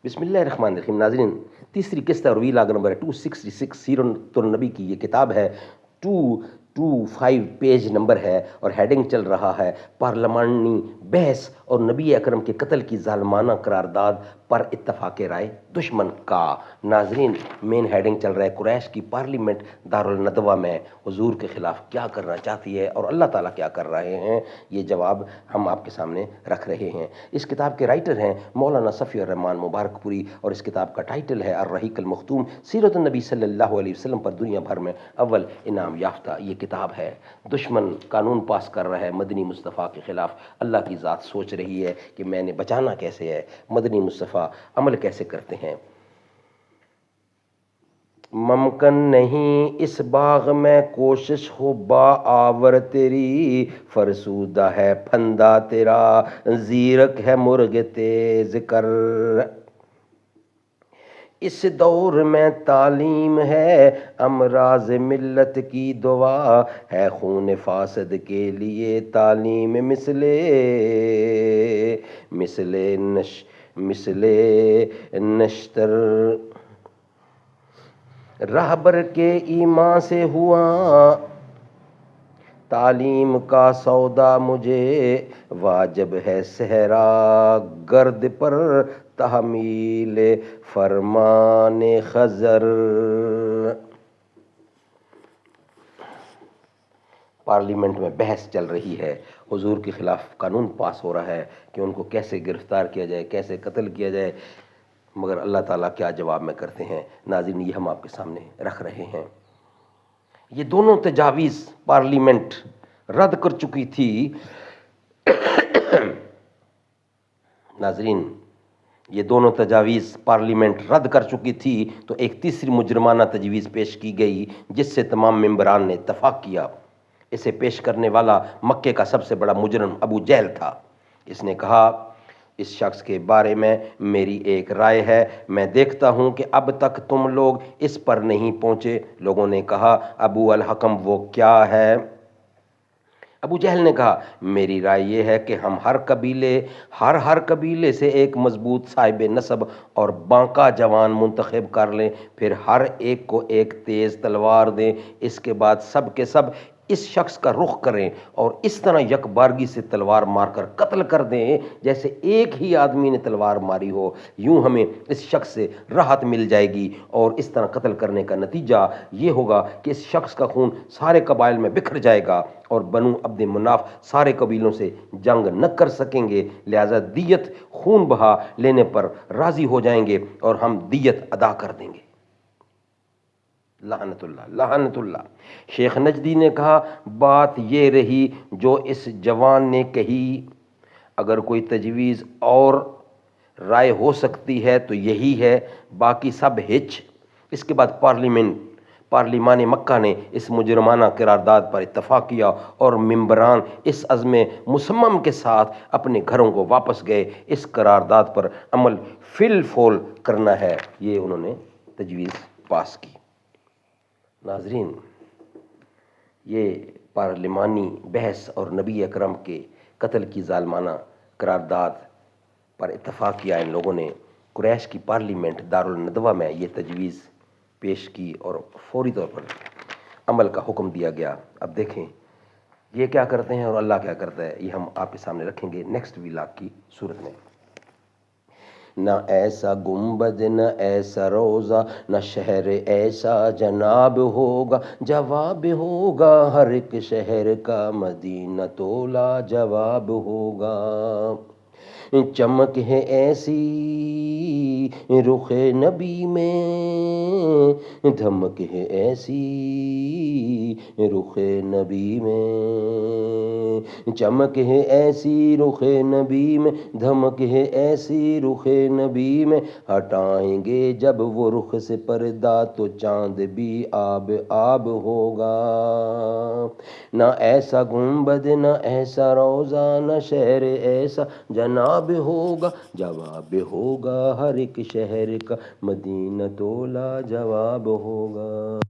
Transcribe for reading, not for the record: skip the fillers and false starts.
بسم اللہ الرحمن الرحیم. ناظرین، تیسری قسط اور ویلاگ نمبر 266 سیرت النبی کی یہ کتاب ہے. 225 پیج نمبر ہے اور ہیڈنگ چل رہا ہے پارلیمانی بحث اور نبی اکرم کے قتل کی ظالمانہ قرارداد پر اتفاق رائے دشمن کا. ناظرین، مین ہیڈنگ چل رہا ہے قریش کی پارلیمنٹ دارالندوہ میں حضور کے خلاف کیا کرنا چاہتی ہے اور اللہ تعالیٰ کیا کر رہے ہیں. یہ جواب ہم آپ کے سامنے رکھ رہے ہیں. اس کتاب کے رائٹر ہیں مولانا صفی الرحمان مبارک پوری اور اس کتاب کا ٹائٹل ہے الرحیق المختوم سیرت النبی صلی اللہ علیہ وسلم پر دنیا بھر میں اول انعام یافتہ یہ کتاب ہے. دشمن قانون پاس کر رہا ہے مدنی مصطفیٰ کے خلاف. اللہ کی ذات سوچ رہی ہے کہ میں نے بچانا کیسے ہے. مدنی مصطفیٰ عمل کیسے کرتے ہیں. ممکن نہیں اس باغ میں کوشش ہو با آور تیری، فرسودہ ہے پھندا تیرا زیرک ہے مرغ تیز کر. اس دور میں تعلیم ہے امراض ملت کی دوا، ہے خون فاسد کے لیے تعلیم مثل نشتر. رہبر کے ایمان سے ہوا تعلیم کا سودا، مجھے واجب ہے صحرا گرد پر تحمیل فرمان خضر. پارلیمنٹ میں بحث چل رہی ہے، حضور کے خلاف قانون پاس ہو رہا ہے کہ ان کو کیسے گرفتار کیا جائے، کیسے قتل کیا جائے، مگر اللہ تعالیٰ کیا جواب میں کرتے ہیں. ناظرین، یہ ہم آپ کے سامنے رکھ رہے ہیں. یہ دونوں تجاویز پارلیمنٹ رد کر چکی تھی. ناظرین، یہ دونوں تجاویز پارلیمنٹ رد کر چکی تھی تو ایک تیسری مجرمانہ تجویز پیش کی گئی جس سے تمام ممبران نے اتفاق کیا. اسے پیش کرنے والا مکے کا سب سے بڑا مجرم ابو جہل تھا. اس نے کہا اس شخص کے بارے میں میری ایک رائے ہے، میں دیکھتا ہوں کہ اب تک تم لوگ اس پر نہیں پہنچے. لوگوں نے کہا ابو الحکم وہ کیا ہے؟ ابو جہل نے کہا میری رائے یہ ہے کہ ہم ہر قبیلے سے ایک مضبوط صاحب نسب اور بانکا جوان منتخب کر لیں، پھر ہر ایک کو ایک تیز تلوار دیں. اس کے بعد سب کے سب اس شخص کا رخ کریں اور اس طرح یک بارگی سے تلوار مار کر قتل کر دیں جیسے ایک ہی آدمی نے تلوار ماری ہو. یوں ہمیں اس شخص سے راحت مل جائے گی اور اس طرح قتل کرنے کا نتیجہ یہ ہوگا کہ اس شخص کا خون سارے قبائل میں بکھر جائے گا اور بنو عبد مناف سارے قبیلوں سے جنگ نہ کر سکیں گے. لہذا دیت خون بہا لینے پر راضی ہو جائیں گے اور ہم دیت ادا کر دیں گے. لعنت اللہ لعنت اللہ. شیخ نجدی نے کہا بات یہ رہی جو اس جوان نے کہی، اگر کوئی تجویز اور رائے ہو سکتی ہے تو یہی ہے، باقی سب ہچ. اس کے بعد پارلیمان مکہ نے اس مجرمانہ قرارداد پر اتفاق کیا اور ممبران اس عزم مصمم کے ساتھ اپنے گھروں کو واپس گئے. اس قرارداد پر عمل فی الفور کرنا ہے، یہ انہوں نے تجویز پاس کی. ناظرین، یہ پارلیمانی بحث اور نبی اکرم کے قتل کی ظالمانہ قرارداد پر اتفاق کیا ان لوگوں نے. قریش کی پارلیمنٹ دارالندوہ میں یہ تجویز پیش کی اور فوری طور پر عمل کا حکم دیا گیا. اب دیکھیں یہ کیا کرتے ہیں اور اللہ کیا کرتا ہے، یہ ہم آپ کے سامنے رکھیں گے نیکسٹ ویلاگ کی صورت میں. نہ ایسا گنبد نہ ایسا روزہ، نہ شہر ایسا جناب ہوگا، جواب ہوگا ہر ایک شہر کا مدینہ تو لاجواب ہوگا. چمک ہے ایسی رخ نبی میں، دھمک ہے ایسی رخ نبی میں. چمک ہے ایسی رخ نبی میں، دھمک ہے ایسی رخ نبی میں، ہٹائیں گے جب وہ رخ سے پردہ تو چاند بھی آب آب ہوگا. نہ ایسا گنبد نہ ایسا روزہ، نہ شہر ایسا جناب ہوگا، جواب ہوگا ہر ایک شہر کا مدینہ تو لاجواب ہوگا.